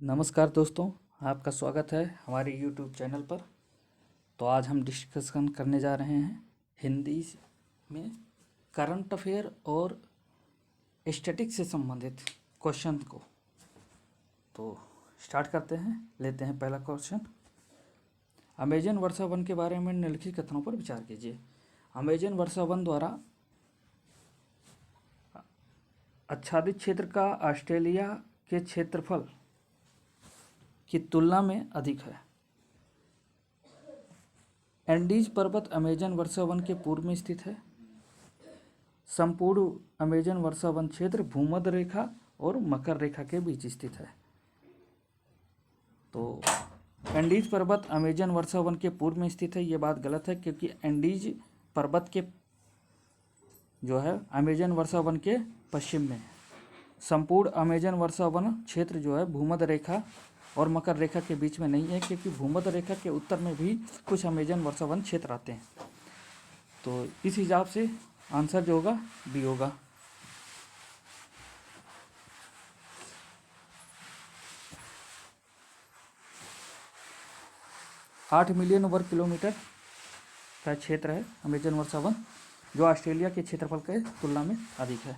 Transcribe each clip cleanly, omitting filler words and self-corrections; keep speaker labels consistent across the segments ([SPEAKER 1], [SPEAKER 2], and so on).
[SPEAKER 1] नमस्कार दोस्तों, आपका स्वागत है हमारे YouTube चैनल पर। तो आज हम डिस्कशन करने जा रहे हैं हिंदी में करंट अफेयर और स्टैटिक से संबंधित क्वेश्चन को। तो स्टार्ट करते हैं, लेते हैं पहला क्वेश्चन। अमेजन वर्षा वन के बारे में निम्नलिखित कथनों पर विचार कीजिए। अमेजन वर्षा वन द्वारा आच्छादित क्षेत्र का ऑस्ट्रेलिया के क्षेत्रफल की तुलना में अधिक है। एंडीज पर्वत अमेजन वर्षा वन के पूर्व में स्थित है। संपूर्ण अमेजन वर्षा वन क्षेत्र भूमध्य रेखा और मकर रेखा के बीच स्थित है। तो एंडीज पर्वत अमेजन वर्षा वन के पूर्व में स्थित है, ये बात गलत है, क्योंकि एंडीज पर्वत के जो है अमेजन वर्षा वन के पश्चिम में है। संपूर्ण अमेजन वर्षा वन क्षेत्र जो है भूमध्य रेखा और मकर रेखा के बीच में नहीं है, क्योंकि भूमध्य रेखा के उत्तर में भी कुछ अमेजन वर्षा वन क्षेत्र आते हैं। तो इस हिसाब से आंसर जो होगा बी होगा। आठ मिलियन वर्ग किलोमीटर का क्षेत्र है अमेजन वर्षा वन, जो ऑस्ट्रेलिया के क्षेत्रफल के तुलना में अधिक है।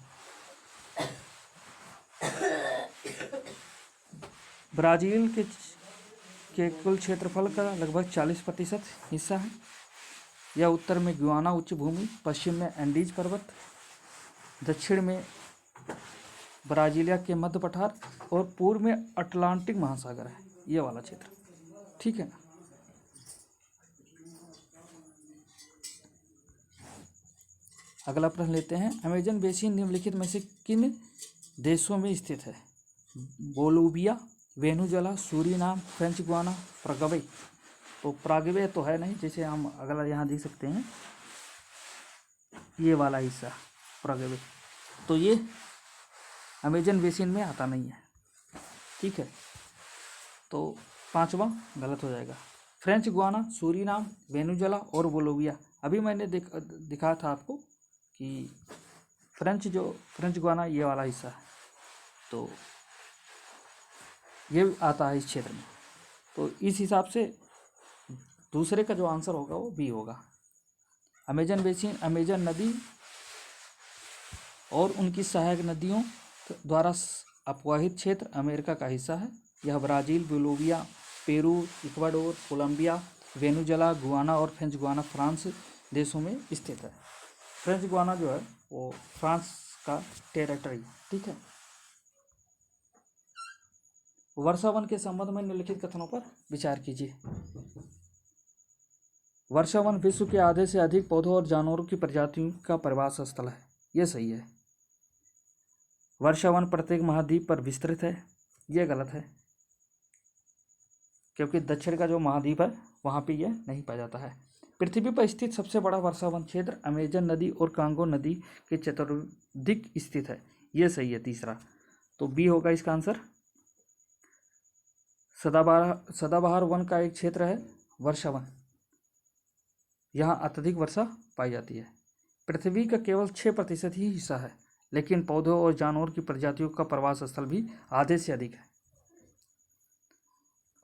[SPEAKER 1] ब्राज़ील के कुल क्षेत्रफल का लगभग 40% हिस्सा है। यह उत्तर में गुयाना उच्च भूमि, पश्चिम में एंडीज पर्वत, दक्षिण में ब्राज़ीलिया के मध्य पठार और पूर्व में अटलांटिक महासागर है, ये वाला क्षेत्र। ठीक है ना। अगला प्रश्न लेते हैं। अमेजन बेसिन निम्नलिखित में से किन देशों में स्थित है? Bolivia, Venezuela, Suriname, French Guiana, Paraguay. तो पैराग्वे तो है नहीं, जैसे हम अगला यहाँ देख सकते हैं, ये वाला हिस्सा पैराग्वे, तो ये अमेजन बेसिन में आता नहीं है। ठीक है, तो पांचवा गलत हो जाएगा। फ्रेंच गुयाना, सूरीनाम, वेनेजुएला और बोलिविया। अभी मैंने दिखाया था आपको कि फ्रेंच गुयाना ये वाला हिस्सा है, तो ये आता है इस क्षेत्र में। तो इस हिसाब से दूसरे का जो आंसर होगा वो बी होगा। अमेजन बेसिन अमेजन नदी और उनकी सहायक नदियों द्वारा अपवाहित क्षेत्र अमेरिका का हिस्सा है। यह Brazil, Bolivia, Peru, Ecuador, Colombia, Venezuela, Guyana और फ्रेंच गुयाना फ्रांस देशों में स्थित है। फ्रेंच गुयाना जो है वो फ्रांस का टेरिटरी। ठीक है। वर्षा वन के संबंध में निम्नलिखित कथनों पर विचार कीजिए। वर्षा वन विश्व के आधे से अधिक पौधों और जानवरों की प्रजातियों का प्रवास स्थल है, यह सही है। वर्षा वन प्रत्येक महाद्वीप पर विस्तृत है, यह गलत है, क्योंकि दक्षिण का जो महाद्वीप है वहाँ पे यह नहीं पाया जाता है। पृथ्वी पर स्थित सबसे बड़ा वर्षा वन क्षेत्र अमेजन नदी और कांगो नदी के चतुर्दिक स्थित है, यह सही है तीसरा। तो बी होगा इसका आंसर। सदाबहार वन का एक क्षेत्र है वर्षा वन, यहाँ अत्यधिक वर्षा पाई जाती है। पृथ्वी का केवल 6% ही हिस्सा है, लेकिन पौधों और जानवरों की प्रजातियों का प्रवास स्थल भी आधे से अधिक है।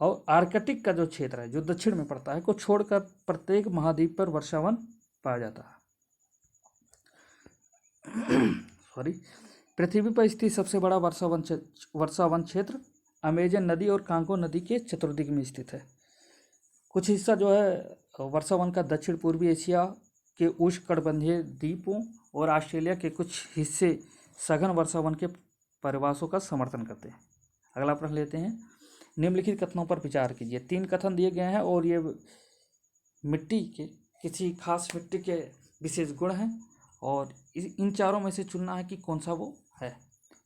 [SPEAKER 1] और आर्कटिक का जो क्षेत्र है, जो दक्षिण में पड़ता है, को छोड़कर प्रत्येक महाद्वीप पर वर्षा वन पाया जाता है। पृथ्वी पर स्थित सबसे बड़ा वर्षा वन क्षेत्र अमेजन नदी और कांगो नदी के चतुर्दिक में स्थित है। कुछ हिस्सा जो है वर्षा वन का दक्षिण पूर्वी एशिया के उष्णकटिबंधीय द्वीपों और ऑस्ट्रेलिया के कुछ हिस्से सघन वर्षा वन के प्रवासों का समर्थन करते हैं। अगला प्रश्न लेते हैं। निम्नलिखित कथनों पर विचार कीजिए। 3 कथन दिए गए हैं और ये मिट्टी के किसी खास मिट्टी के विशेष गुण हैं, और इन चारों में से चुनना है कि कौन सा वो है।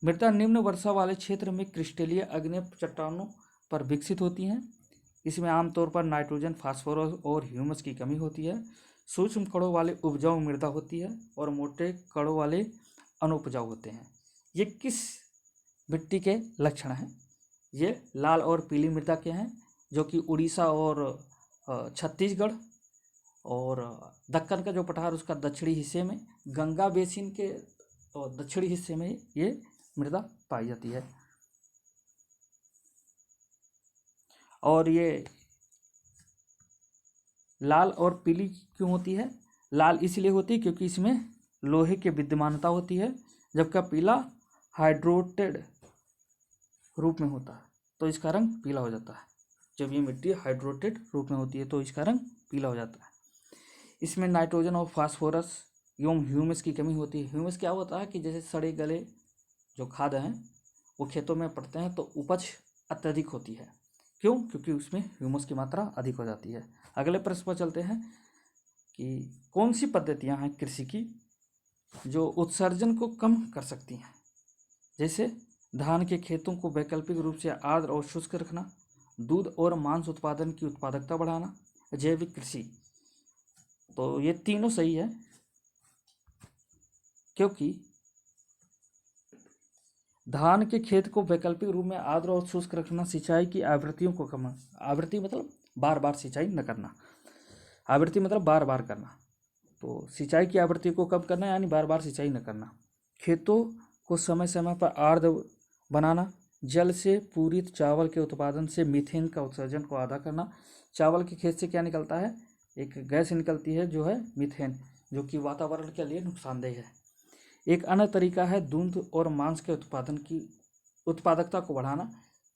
[SPEAKER 1] मृदा निम्न वर्षा वाले क्षेत्र में क्रिस्टलीय आग्नेय चट्टानों पर विकसित होती हैं। इसमें आमतौर पर नाइट्रोजन, फास्फोरस और ह्यूमस की कमी होती है। सूक्ष्म कणों वाले उपजाऊ मृदा होती है और मोटे कणों वाले अनुपजाऊ होते हैं। ये किस मिट्टी के लक्षण हैं? ये लाल और पीली मृदा के हैं, जो कि उड़ीसा और छत्तीसगढ़ और दक्कन का जो पठार उसका दक्षिणी हिस्से में, गंगा बेसिन के दक्षिणी हिस्से में ये मृदा पाई जाती है। और ये लाल और पीली क्यों होती है? लाल इसलिए होती है क्योंकि इसमें लोहे की विद्यमानता होती है, जबकि पीला हाइड्रेटेड रूप में होता है तो इसका रंग पीला हो जाता है। जब ये मिट्टी हाइड्रेटेड रूप में होती है तो इसका रंग पीला हो जाता है। इसमें नाइट्रोजन और फास्फोरस एवं ह्यूमस की कमी होती है। ह्यूमस क्या होता है कि जैसे सड़े गले जो खाद हैं वो खेतों में पड़ते हैं तो उपज अत्यधिक होती है। क्यों? क्योंकि उसमें ह्यूमस की मात्रा अधिक हो जाती है। अगले प्रश्न पर चलते हैं कि कौन सी पद्धतियां हैं कृषि की जो उत्सर्जन को कम कर सकती हैं। जैसे धान के खेतों को वैकल्पिक रूप से आर्द्र और शुष्क रखना, दूध और मांस उत्पादन की उत्पादकता बढ़ाना, जैविक कृषि। तो ये तीनों सही है, क्योंकि धान के खेत को वैकल्पिक रूप में आर्द्र और शुष्क रखना सिंचाई की आवृत्तियों को कम, आवृत्ति मतलब बार बार सिंचाई न करना, आवृत्ति मतलब बार बार करना, तो सिंचाई की आवृत्ति को कम करना यानी बार बार सिंचाई न करना। खेतों को समय समय पर आर्द्र बनाना, जल से पूरित चावल के उत्पादन से मीथेन का उत्सर्जन को आधा करना। चावल के खेत से क्या निकलता है? एक गैस निकलती है जो है मीथेन, जो कि वातावरण के लिए नुकसानदेह है। एक अन्य तरीका है दूध और मांस के उत्पादन की उत्पादकता को बढ़ाना।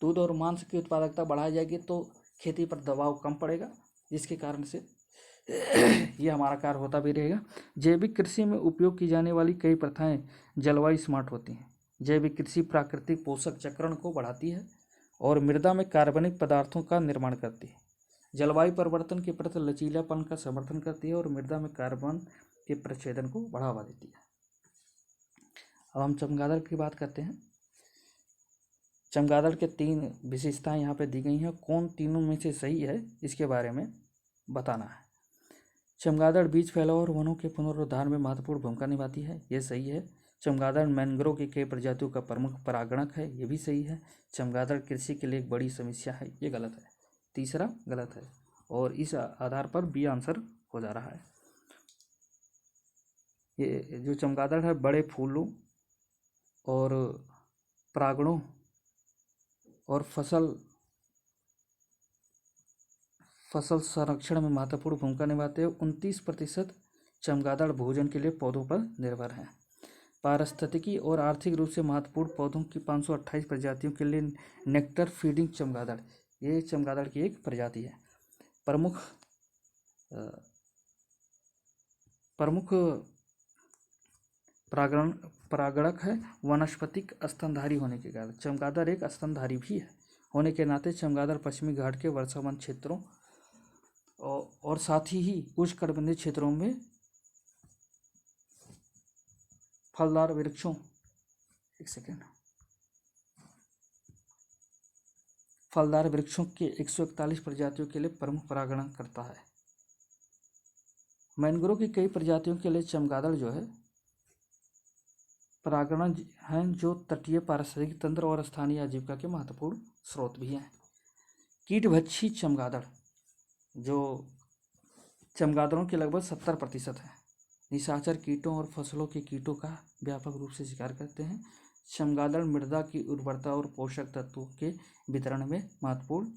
[SPEAKER 1] दूध और मांस की उत्पादकता बढ़ाई जाएगी तो खेती पर दबाव कम पड़ेगा, जिसके कारण से ये हमारा कार्य होता भी रहेगा। जैविक कृषि में उपयोग की जाने वाली कई प्रथाएं जलवायु स्मार्ट होती हैं। जैविक कृषि प्राकृतिक पोषक चक्रण को बढ़ाती है और मृदा में कार्बनिक पदार्थों का निर्माण करती है। जलवायु परिवर्तन के प्रति लचीलापन का समर्थन करती है और मृदा में कार्बन के प्रच्छेदन को बढ़ावा देती है। अब हम चमगादड़ की बात करते हैं। चमगादड़ के 3 विशेषताएं यहाँ पे दी गई हैं। कौन तीनों में से सही है इसके बारे में बताना है। चमगादड़ बीज फैलाव और वनों के पुनरुद्धार में महत्वपूर्ण भूमिका निभाती है, ये सही है। चमगादड़ मैंग्रोव की कई प्रजातियों का प्रमुख परागणक है, ये भी सही है। चमगादड़ कृषि के लिए एक बड़ी समस्या है, ये गलत है। तीसरा गलत है और इस आधार पर बी आंसर हो जा रहा है। ये जो चमगादड़ है बड़े फूलों और परागणों और फसल संरक्षण में महत्वपूर्ण भूमिका निभाते हैं। 29% चमगादड़ भोजन के लिए पौधों पर निर्भर हैं। पारिस्थितिकी और आर्थिक रूप से महत्वपूर्ण पौधों की 528 प्रजातियों के लिए नेक्टर फीडिंग चमगादड़, ये चमगादड़ की एक प्रजाति है। प्रमुख परागणक है वनस्पतिक स्तनधारी होने के कारण। चमगादड़ एक स्तनधारी भी है होने के नाते चमगादड़ पश्चिमी घाट के वर्षावन क्षेत्रों और साथ ही उष्णकटिबंधीय क्षेत्रों में फलदार वृक्षों फलदार वृक्षों के 141 प्रजातियों के लिए प्रमुख परागण करता है। मैंग्रोव की कई प्रजातियों के लिए चमगादड़ जो है परागण हैं, जो तटीय पारिस्थितिक तंत्र और स्थानीय आजीविका के महत्वपूर्ण स्रोत भी हैं। कीटभक्षी चमगादड़, जो चमगादड़ों के लगभग 70% है, निशाचर कीटों और फसलों के कीटों का व्यापक रूप से शिकार करते हैं। चमगादड़ मृदा की उर्वरता और पोषक तत्वों के वितरण में महत्वपूर्ण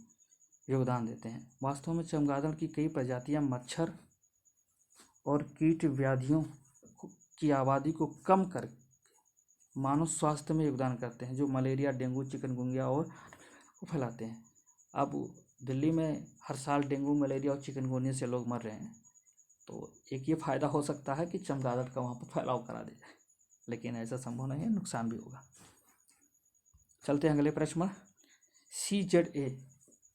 [SPEAKER 1] योगदान देते हैं। वास्तव में चमगादड़ की कई प्रजातियां मच्छर और कीट व्याधियों की आबादी को कम कर मानव स्वास्थ्य में योगदान करते हैं, जो मलेरिया, डेंगू, चिकनगुनिया और को फैलाते हैं। अब दिल्ली में हर साल डेंगू, मलेरिया और चिकनगुनिया से लोग मर रहे हैं, तो एक ये फ़ायदा हो सकता है कि चमगादड़ का वहाँ पर फैलाव करा दे जाए, लेकिन ऐसा संभव नहीं है, नुकसान भी होगा। चलते हैं अगले प्रश्न। CZA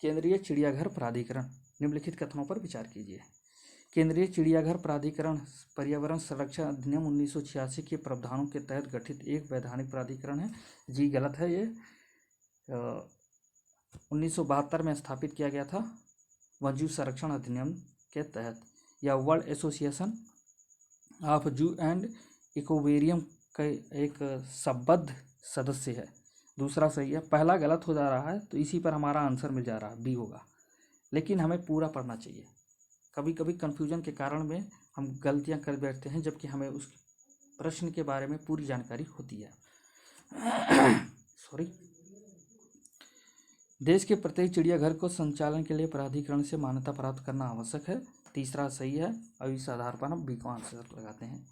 [SPEAKER 1] केंद्रीय चिड़ियाघर प्राधिकरण निम्नलिखित कथनों पर विचार कीजिए। केंद्रीय चिड़ियाघर प्राधिकरण पर्यावरण संरक्षण अधिनियम 1986 के प्रावधानों के तहत गठित एक वैधानिक प्राधिकरण है। जी गलत है, ये 1972 में स्थापित किया गया था वन्यजीव संरक्षण अधिनियम के तहत। यह वर्ल्ड एसोसिएशन ऑफ जू एंड इकोवेरियम का एक संबद्ध सदस्य है। दूसरा सही है, पहला गलत हो जा रहा है तो इसी पर हमारा आंसर मिल जा रहा है, बी होगा, लेकिन हमें पूरा पढ़ना चाहिए। कभी कभी कन्फ्यूजन के कारण में हम गलतियां कर बैठते हैं, जबकि हमें उस प्रश्न के बारे में पूरी जानकारी होती है। सॉरी। देश के प्रत्येक चिड़ियाघर को संचालन के लिए प्राधिकरण से मान्यता प्राप्त करना आवश्यक है। तीसरा सही है और इस आधार पर हम बी को आंसर लगाते हैं।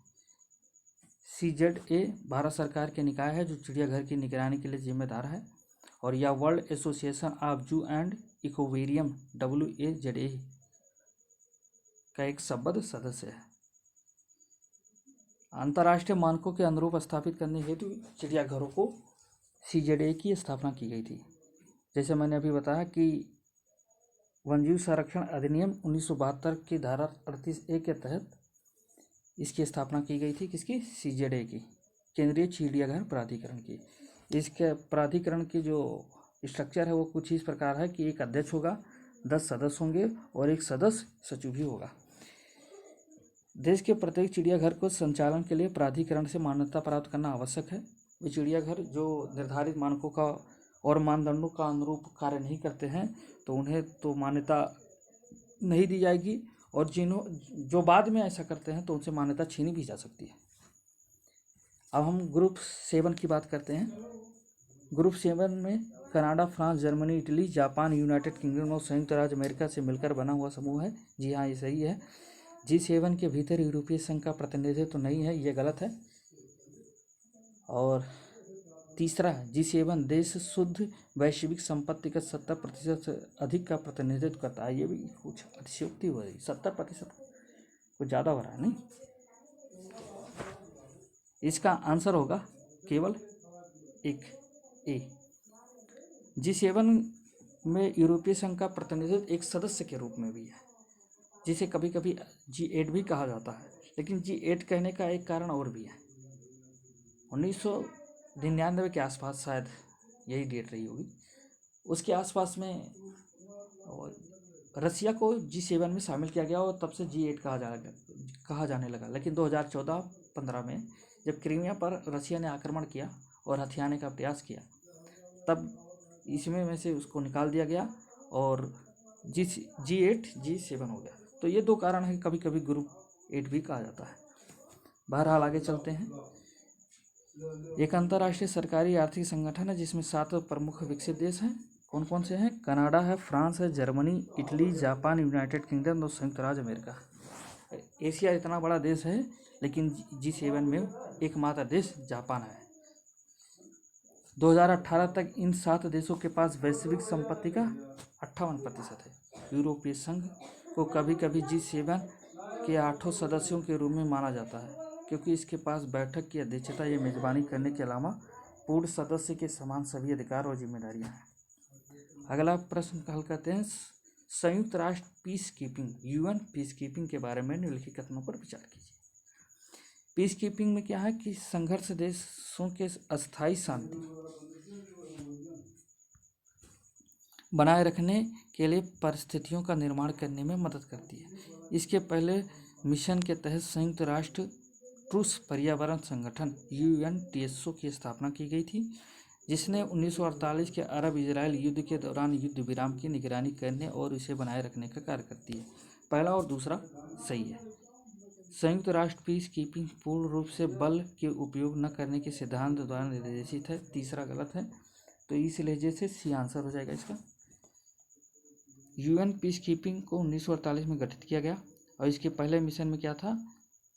[SPEAKER 1] CZA भारत सरकार के निकाय है जो चिड़ियाघर की निगरानी के लिए जिम्मेदार है और यह वर्ल्ड एसोसिएशन ऑफ जू एंड इकोवेरियम WAZA का एक संबद्ध सदस्य है। अंतर्राष्ट्रीय मानकों के अनुरूप स्थापित करने हेतु चिड़ियाघरों को CZA की स्थापना की गई थी। जैसे मैंने अभी बताया कि वन्यजीव संरक्षण अधिनियम 1972 की धारा 38A के तहत इसकी स्थापना की गई थी। किसकी? CZA की, केंद्रीय चिड़ियाघर प्राधिकरण की। इसके प्राधिकरण की जो स्ट्रक्चर है वो कुछ इस प्रकार है कि एक अध्यक्ष होगा, 10 सदस्य होंगे और एक सदस्य सचिव भी होगा। देश के प्रत्येक चिड़ियाघर को संचालन के लिए प्राधिकरण से मान्यता प्राप्त करना आवश्यक है। वे चिड़ियाघर जो निर्धारित मानकों का और मानदंडों का अनुरूप कार्य नहीं करते हैं तो उन्हें तो मान्यता नहीं दी जाएगी और जो बाद में ऐसा करते हैं तो उनसे मान्यता छीनी भी जा सकती है। अब हम ग्रुप 7 की बात करते हैं। ग्रुप 7 में Canada, France, Germany, Italy, Japan, United kingdom और संयुक्त राज्य अमेरिका से मिलकर बना हुआ समूह है। जी हाँ, ये सही है। G7 के भीतर यूरोपीय संघ का प्रतिनिधित्व तो नहीं है, ये गलत है। और तीसरा, G7 देश शुद्ध वैश्विक संपत्ति का 70% से अधिक का प्रतिनिधित्व करता है। ये भी कुछ अतिशयोक्ति हो रही, 70% कुछ ज़्यादा हो रहा है नहीं। इसका आंसर होगा केवल एक ए। G7 में यूरोपीय संघ का प्रतिनिधित्व एक सदस्य के रूप में भी है, जिसे कभी कभी G8 भी कहा जाता है। लेकिन G8 कहने का एक कारण और भी है। 1999 के आसपास, शायद यही डेट रही होगी, उसके आसपास में रसिया को G7 में शामिल किया गया और तब से G8 कहा जाने लगा। लेकिन 2014-15 में जब क्रीमिया पर रसिया ने आक्रमण किया और हथियाने का प्रयास किया, तब इसमें में से उसको निकाल दिया गया और G8 G7 हो गया। तो ये दो कारण हैं, कभी कभी ग्रुप 8 भी कहा जाता है। बहरहाल आगे चलते हैं। एक अंतर्राष्ट्रीय सरकारी आर्थिक संगठन है जिसमें 7 प्रमुख विकसित देश हैं। कौन कौन से हैं? कनाडा है, फ्रांस है, Germany, Italy, Japan, United kingdom और संयुक्त राज्य अमेरिका। एशिया इतना बड़ा देश है लेकिन G7 में एकमात्र देश जापान है। 2018 तक इन 7 देशों के पास वैश्विक संपत्ति का 58% है। यूरोपीय संघ को कभी कभी G7 के 8 सदस्यों के रूप में माना जाता है क्योंकि इसके पास बैठक की अध्यक्षता या मेजबानी करने के अलावा पूर्ण सदस्य के समान सभी अधिकार और जिम्मेदारियां हैं। अगला प्रश्न हल करते हैं। संयुक्त राष्ट्र peace keeping UN peace keeping के बारे में निम्नलिखित कथनों पर विचार कीजिए। पीस कीपिंग में क्या है कि संघर्ष देशों के अस्थायी शांति बनाए रखने के लिए परिस्थितियों का निर्माण करने में मदद करती है। इसके पहले मिशन के तहत संयुक्त राष्ट्र ट्रूस पर्यावरण संगठन UNTSO की स्थापना की गई थी, जिसने 1948 के अरब इजराइल युद्ध के दौरान युद्ध विराम की निगरानी करने और इसे बनाए रखने का कार्य करती है। पहला और दूसरा सही है। संयुक्त राष्ट्र पीस कीपिंग पूर्ण रूप से बल के उपयोग न करने के सिद्धांत द्वारा निर्देशित है। तीसरा गलत है, तो इस लहजे से सी आंसर हो जाएगा इसका। UN पीस कीपिंग को 1948 में गठित किया गया और इसके पहले मिशन में क्या था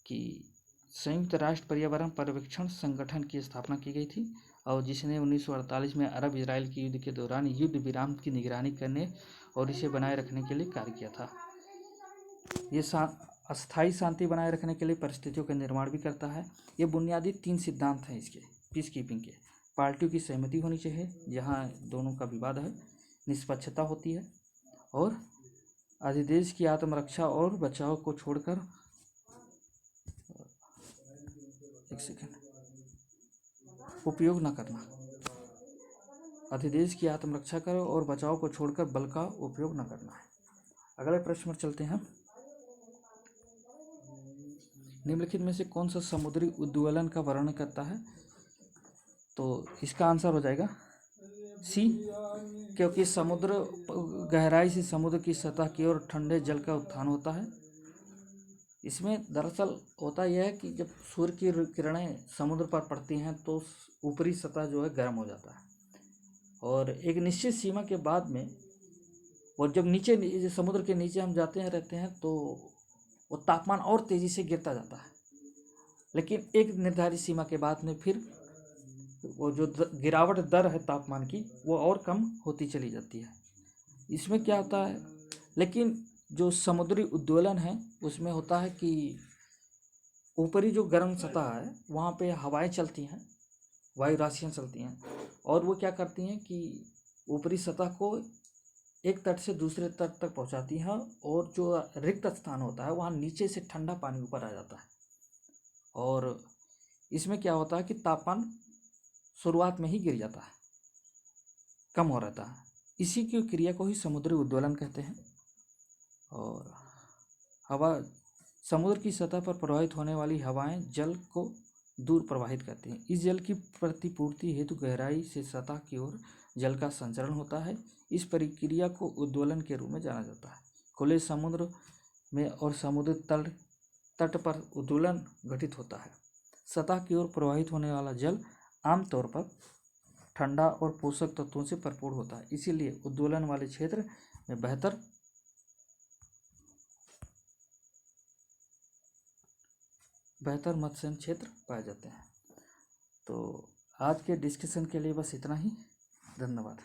[SPEAKER 1] कि संयुक्त राष्ट्र पर्यावरण पर्यवेक्षण संगठन की स्थापना की गई थी और जिसने 1948 में अरब इजराइल के युद्ध के दौरान युद्ध विराम की निगरानी करने और इसे बनाए रखने के लिए कार्य किया था। ये अस्थायी शांति बनाए रखने के लिए परिस्थितियों का निर्माण भी करता है। ये बुनियादी 3 सिद्धांत हैं इसके पीस कीपिंग के। पार्टियों की सहमति होनी चाहिए जहाँ दोनों का विवाद है, निष्पक्षता होती है और अधिदेश की आत्मरक्षा और बचाव को छोड़कर उपयोग न करना। अधिदेश की आत्मरक्षा करो और बचाव को छोड़कर बल का उपयोग न करना है। अगले प्रश्न पर चलते हैं। निम्नलिखित में से कौन सा समुद्री उद्वेलन का वर्णन करता है? तो इसका आंसर हो जाएगा सी, क्योंकि समुद्र गहराई से समुद्र की सतह की ओर ठंडे जल का उत्थान होता है। इसमें दरअसल होता यह है कि जब सूर्य की किरणें समुद्र पर पड़ती हैं तो ऊपरी सतह जो है गर्म हो जाता है और एक निश्चित सीमा के बाद में और जब नीचे समुद्र के नीचे हम जाते हैं रहते हैं तो वो तापमान और तेज़ी से गिरता जाता है, लेकिन एक निर्धारित सीमा के बाद में फिर वो जो गिरावट दर है तापमान की वो और कम होती चली जाती है। इसमें क्या होता है, लेकिन जो समुद्री उद्दोलन है उसमें होता है कि ऊपरी जो गर्म सतह है वहाँ पे हवाएं चलती हैं, वायु राशियाँ चलती हैं, और वो क्या करती हैं कि ऊपरी सतह को एक तट से दूसरे तट तक पहुँचाती हैं, और जो रिक्त स्थान होता है वहाँ नीचे से ठंडा पानी ऊपर आ जाता है, और इसमें क्या होता है कि तापमान शुरुआत में ही गिर जाता है, कम हो रहता है। इसी की क्रिया को ही समुद्री उद्दोलन कहते हैं। और हवा समुद्र की सतह पर प्रवाहित होने वाली हवाएं जल को दूर प्रवाहित करती हैं। इस जल की प्रतिपूर्ति हेतु गहराई से सतह की ओर जल का संचरण होता है। इस प्रक्रिया को उद्दोलन के रूप में जाना जाता है। खुले समुद्र में और समुद्र तट पर उद्दोलन घटित होता है। सतह की ओर प्रवाहित होने वाला जल आमतौर पर ठंडा और पोषक तत्वों से भरपूर होता है, इसीलिए उद्दोलन वाले क्षेत्र में बेहतर मत्स्य क्षेत्र पाए जाते हैं। तो आज के डिस्कशन के लिए बस इतना ही। धन्यवाद।